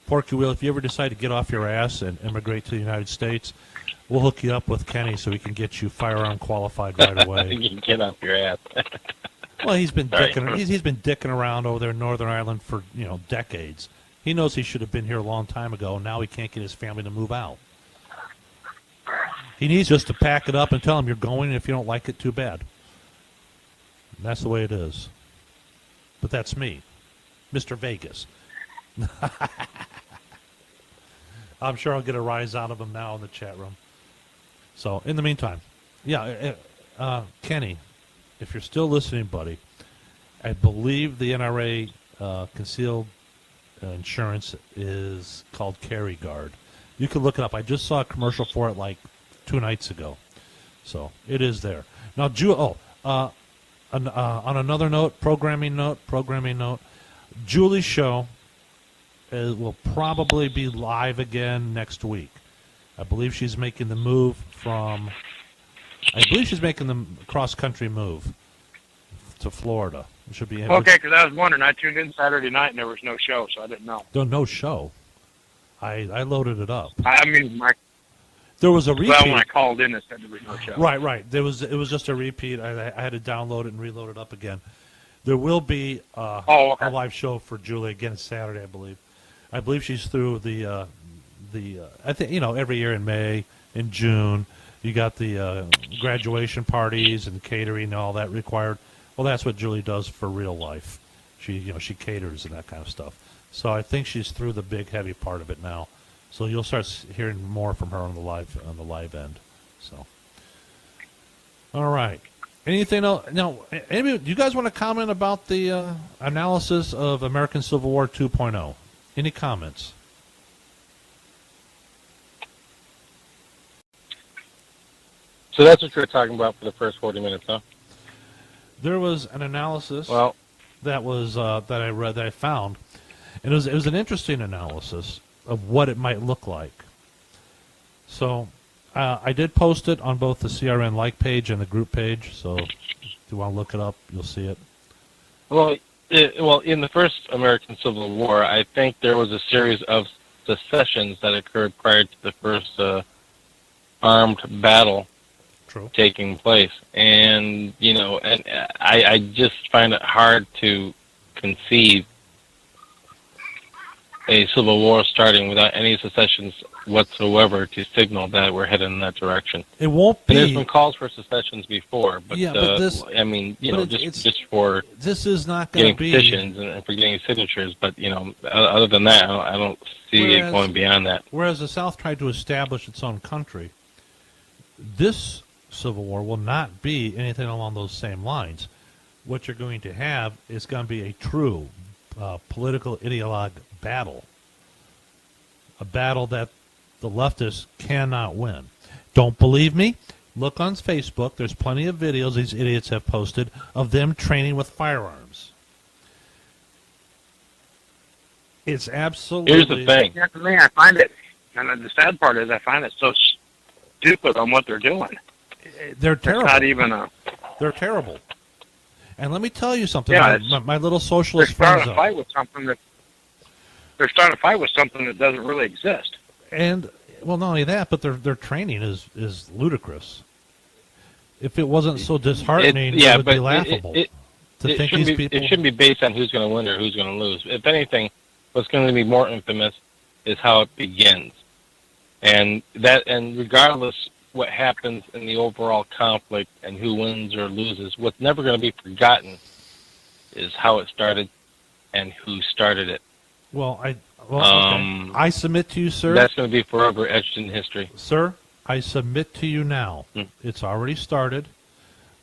Speaker 3: Porky Wheel, if you ever decide to get off your ass and immigrate to the United States, we'll hook you up with Kenny so we can get you firearm qualified right away.
Speaker 5: You can get off your ass.
Speaker 3: Well, he's been dicking around over there in Northern Ireland for decades. He knows he should have been here a long time ago, and now he can't get his family to move out. He needs just to pack it up and tell him you're going, and if you don't like it, too bad. And that's the way it is. But that's me, Mr. Vegas. I'm sure I'll get a rise out of him now in the chat room. So, in the meantime, Kenny, if you're still listening, buddy, I believe the NRA concealed insurance is called Carry Guard. You can look it up. I just saw a commercial for it like 2 nights ago. So, it is there. Now, on another note, programming note, Julie's show will probably be live again next week. I believe she's making the move cross-country move to Florida. It should be
Speaker 4: Okay, because I was wondering. I tuned in Saturday night and there was no show, so I didn't know.
Speaker 3: No show. I loaded it up. There was a repeat.
Speaker 4: Well, when I called in, it said there was no show.
Speaker 3: Right. It was just a repeat. I had to download it and reload it up again. There will be a live show for Julie again Saturday, I believe. I believe she's through the I think every year in May, in June, you got the graduation parties and catering and all that required. Well, that's what Julie does for real life. She caters and that kind of stuff. So I think she's through the big heavy part of it now. So you'll start hearing more from her on the live end. So, all right. Anything else? Now, do you guys want to comment about the analysis of American Civil War 2.0? Any comments?
Speaker 5: So that's what you were talking about for the first 40 minutes, huh?
Speaker 3: There was an analysis
Speaker 5: Well,
Speaker 3: that was that I read that I found, and it was an interesting analysis of what it might look like. So I did post it on both the CRN like page and the group page. So if you want to look it up, you'll see it.
Speaker 5: well, in the first American Civil War, I think there was a series of secessions that occurred prior to the first armed battle
Speaker 3: True.
Speaker 5: taking place, and I just find it hard to conceive a civil war starting without any secessions whatsoever to signal that we're headed in that direction.
Speaker 3: It won't
Speaker 5: And there's
Speaker 3: be.
Speaker 5: been calls for secessions before, but,
Speaker 3: Yeah, but this-
Speaker 5: I mean,
Speaker 3: it's-
Speaker 5: just for
Speaker 3: This is not going
Speaker 5: getting
Speaker 3: to be.
Speaker 5: petitions and for getting signatures, but other than that, I don't see it going beyond that.
Speaker 3: Whereas the South tried to establish its own country, this Civil War will not be anything along those same lines. What you're going to have is going to be a true political ideologue battle, a battle that the leftists cannot win. Don't believe me? Look on Facebook. There's plenty of videos these idiots have posted of them training with firearms. It's absolutely.
Speaker 5: Here's the thing.
Speaker 4: Yeah, to me, I find it, and the sad part is I find it so stupid on what they're doing.
Speaker 3: They're
Speaker 4: It's
Speaker 3: terrible.
Speaker 4: not even a.
Speaker 3: They're terrible. And let me tell you something.
Speaker 4: Yeah,
Speaker 3: my little
Speaker 4: They're
Speaker 3: socialist
Speaker 4: starting
Speaker 3: friends.
Speaker 4: a fight with something that. They're starting a fight with something that doesn't really exist.
Speaker 3: And well, not only that, but their training is ludicrous. If it wasn't so disheartening, it would be laughable to think
Speaker 5: shouldn't
Speaker 3: these
Speaker 5: be,
Speaker 3: people.
Speaker 5: It shouldn't be based on who's going to win or who's going to lose. If anything, what's going to be more infamous is how it begins, and regardless what happens in the overall conflict and who wins or loses, what's never going to be forgotten is how it started and who started it.
Speaker 3: Well, okay. I submit to you, sir.
Speaker 5: That's going to be forever etched in history.
Speaker 3: Sir, I submit to you now. It's already started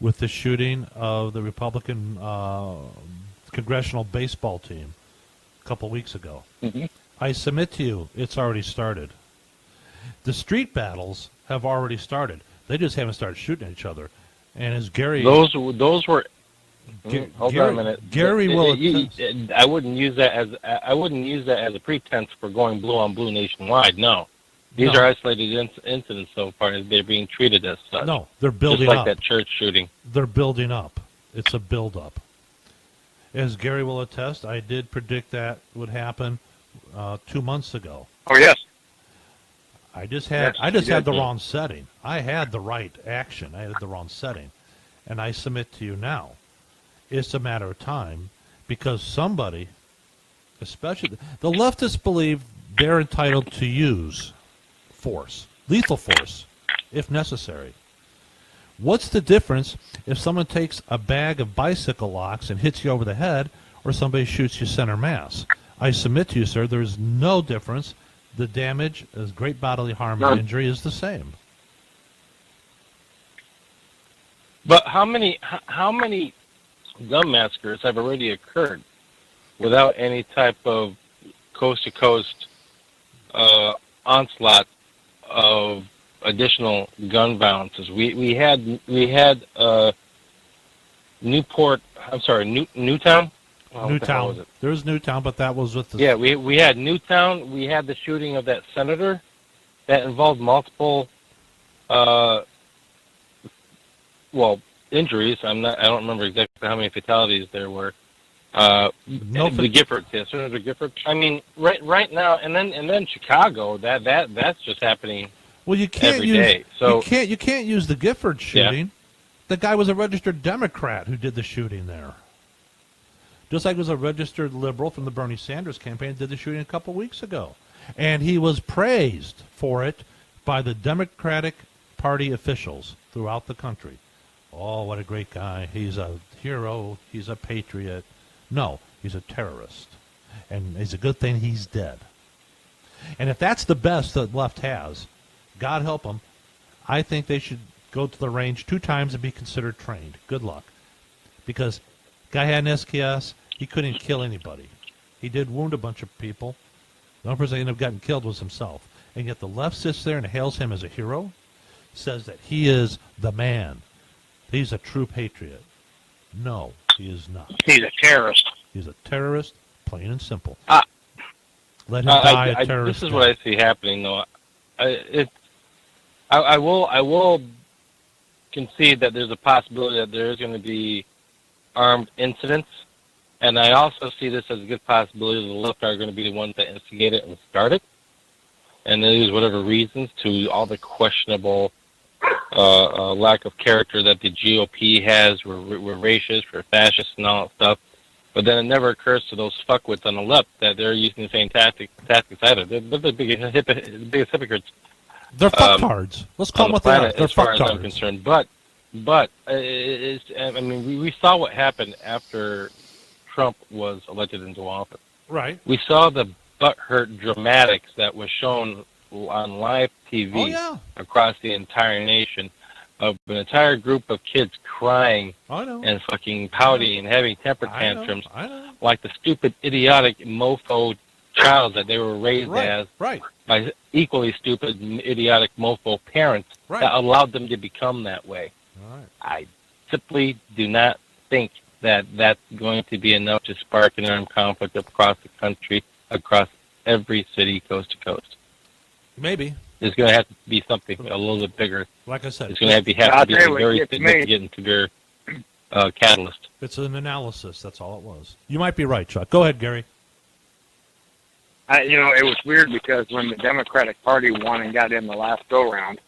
Speaker 3: with the shooting of the Republican congressional baseball team a couple weeks ago.
Speaker 5: Mm-hmm.
Speaker 3: I submit to you, it's already started. The street battles have already started. They just haven't started shooting at each other. And as Gary...
Speaker 5: Those were... Hold on a minute.
Speaker 3: Gary will...
Speaker 5: I wouldn't use that as a pretense for going blue on blue nationwide. No, these are isolated incidents so far as they're being treated as such.
Speaker 3: No, they're building
Speaker 5: just like
Speaker 3: up.
Speaker 5: that church shooting.
Speaker 3: They're building up. It's a build-up. As Gary will attest, I did predict that would happen 2 months ago.
Speaker 4: Oh yes.
Speaker 3: I just had the wrong setting. I had the right action. I had the wrong setting, and I submit to you now. It's a matter of time because somebody, especially the leftists, believe they're entitled to use force, lethal force, if necessary. What's the difference if someone takes a bag of bicycle locks and hits you over the head or somebody shoots you center mass? I submit to you, sir, there's no difference. The damage, as great bodily harm and injury, is the same.
Speaker 5: But how many gun massacres have already occurred without any type of coast-to-coast onslaught of additional gun violences? We had Newtown.
Speaker 3: Newtown. There was Newtown, but that was with the...
Speaker 5: Yeah, we had Newtown. We had the shooting of that senator that involved multiple, injuries. I don't remember exactly how many fatalities there were. The Gifford case, Senator Gifford. I mean, right now, and then Chicago. That's just happening.
Speaker 3: Well, you can't
Speaker 5: every day. So
Speaker 3: you can't use the Gifford shooting. Yeah. The guy was a registered Democrat who did the shooting there. Just like it was a registered liberal from the Bernie Sanders campaign did the shooting a couple weeks ago. And he was praised for it by the Democratic Party officials throughout the country. Oh, what a great guy. He's a hero. He's a patriot. No, he's a terrorist. And it's a good thing he's dead. And if that's the best the left has, God help them, I think they should go to the range 2 times and be considered trained. Good luck. Because guy had an SKS. He couldn't kill anybody. He did wound a bunch of people. The only person that ended up getting killed was himself. And yet the left sits there and hails him as a hero. says that he is the man. He's a true patriot. No, he is not.
Speaker 4: He's a terrorist.
Speaker 3: He's a terrorist, plain and simple.
Speaker 4: Uh,
Speaker 3: Let him die a
Speaker 5: this
Speaker 3: terrorist.
Speaker 5: is what I see happening, though. I will concede that there's a possibility that there is going to be armed incidents, and I also see this as a good possibility that the left are going to be the ones that instigate it and start it, and they use whatever reasons to all the questionable lack of character that the GOP has. We're racist, we're fascists, and all that stuff. But then it never occurs to those fuckwits on the left that they're using the same tactics either. They're the biggest hypocrites.
Speaker 3: They're fucktards. Let's call them what they are. They're
Speaker 5: as far as I'm
Speaker 3: fucktards.
Speaker 5: concerned. But I mean, we saw what happened after Trump was elected into office.
Speaker 3: Right.
Speaker 5: We saw the butthurt dramatics that was shown on live TV across the entire nation of an entire group of kids crying and fucking pouting and having temper tantrums like the stupid, idiotic mofo child that they were raised as by equally stupid, idiotic mofo parents that allowed them to become that way. I simply do not think that that's going to be enough to spark an armed conflict across the country, across every city, coast to coast.
Speaker 3: Maybe.
Speaker 5: There's going to have to be something a little bit bigger.
Speaker 3: Like I said,
Speaker 5: it's going to have to be a very significant and severe catalyst.
Speaker 3: It's an analysis. That's all it was. You might be right, Chuck. Go ahead, Gary.
Speaker 4: It was weird because when the Democratic Party won and got in the last go-round,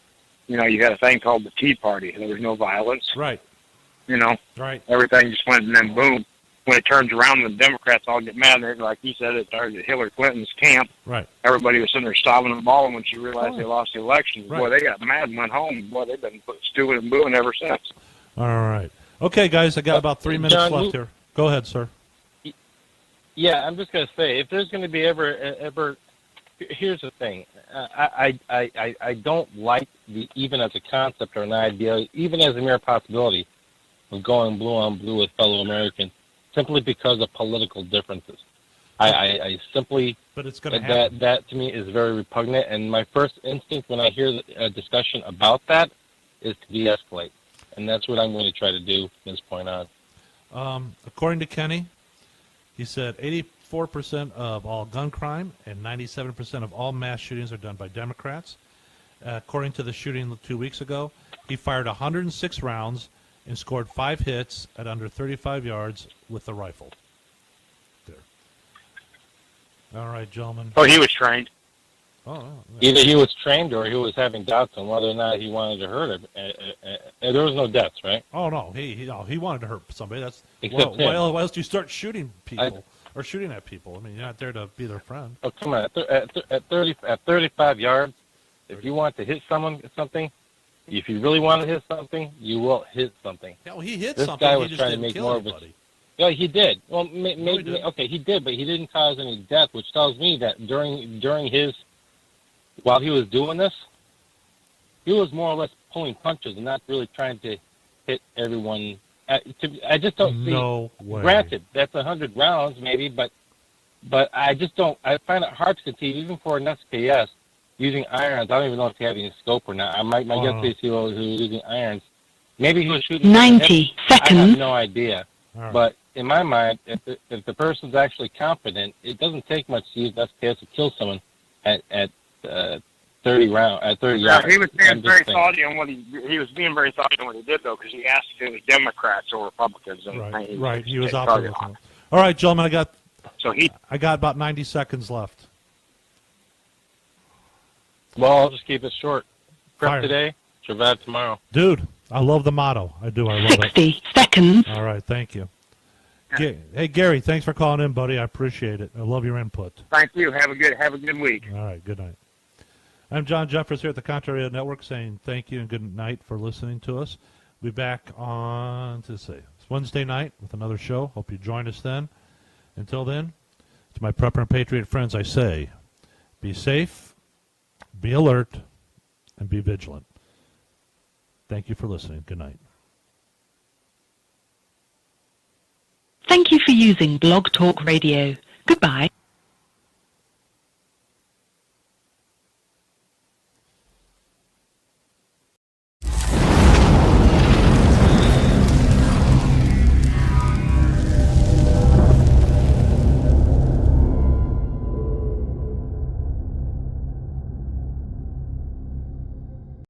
Speaker 4: you had a thing called the Tea Party. There was no violence.
Speaker 3: Right.
Speaker 4: Right. Everything just went, and then boom. When it turns around, the Democrats all get mad. They're like he said, it started at Hillary Clinton's camp.
Speaker 3: Right.
Speaker 4: Everybody was sitting there stopping and balling when she realized they lost the election. Boy, they got mad and went home. Boy, they've been stewing and booing ever since.
Speaker 3: All right. Okay, guys, I got about 3 minutes
Speaker 5: John,
Speaker 3: left here. Go ahead, sir.
Speaker 5: Yeah, I'm just going to say, if there's going to be ever, here's the thing. I don't like even as a concept or an idea, even as a mere possibility, of going blue on blue with fellow Americans, simply because of political differences. I simply,
Speaker 3: but it's going to happen.
Speaker 5: That to me is very repugnant, and my first instinct when I hear a discussion about that is to de-escalate, and that's what I'm going to try to do from this point on.
Speaker 3: According to Kenny, he said 84% of all gun crime and 97% of all mass shootings are done by Democrats. According to the shooting 2 weeks ago, he fired 106 rounds and scored 5 hits at under 35 yards with the rifle. There. All right, gentlemen.
Speaker 4: Oh, he was trained.
Speaker 3: Oh,
Speaker 5: either he was trained or he was having doubts on whether or not he wanted to hurt him. There was no deaths, right?
Speaker 3: Oh no, he wanted to hurt somebody. That's why
Speaker 5: Except
Speaker 3: else do you start shooting people or shooting at people? I mean, you're not there to be their friend.
Speaker 5: Oh, come on! At 35 yards, if you want to hit something, if you really want to hit something, you will hit something.
Speaker 3: Yeah, well, he hit
Speaker 5: this
Speaker 3: something.
Speaker 5: Guy was
Speaker 3: he just
Speaker 5: trying
Speaker 3: didn't
Speaker 5: to make
Speaker 3: kill
Speaker 5: more
Speaker 3: anybody.
Speaker 5: of it. Yeah, he did. Well, okay, he did, but he didn't cause any death, which tells me that during his, while he was doing this, he was more or less pulling punches and not really trying to hit everyone. I just don't see.
Speaker 3: No way.
Speaker 5: Granted, that's 100 rounds maybe, but I just don't. I find it hard to conceive, even for an SKS, using irons. I don't even know if he had any scope or not. My guess is he was using irons. Maybe he was shooting
Speaker 1: 90 seconds.
Speaker 5: I have no idea.
Speaker 3: Right. But
Speaker 5: in my mind, if the person's actually competent, it doesn't take much to use SKS to kill someone at 30 yards.
Speaker 4: He was being very thoughty on what he was being very thoughty on what he did though, because he asked if it was Democrats or Republicans. And
Speaker 3: right. He was out there with them. All right, gentlemen, I got about 90 seconds left.
Speaker 5: Well, I'll just keep it short. Prep today, survive tomorrow.
Speaker 3: Dude, I love the motto. I do. I love
Speaker 1: 60 seconds.
Speaker 3: All right, thank you. Hey, Gary, thanks for calling in, buddy. I appreciate it. I love your input.
Speaker 4: Thank you. Have a good week.
Speaker 3: All right, good night. I'm John Jeffers here at the Contrary Network saying thank you and good night for listening to us. We'll be back on, it's Wednesday night with another show. Hope you join us then. Until then, to my Prepper and Patriot friends, I say, be safe, be alert, and be vigilant. Thank you for listening. Good night.
Speaker 1: Thank you for using Blog Talk Radio. Goodbye.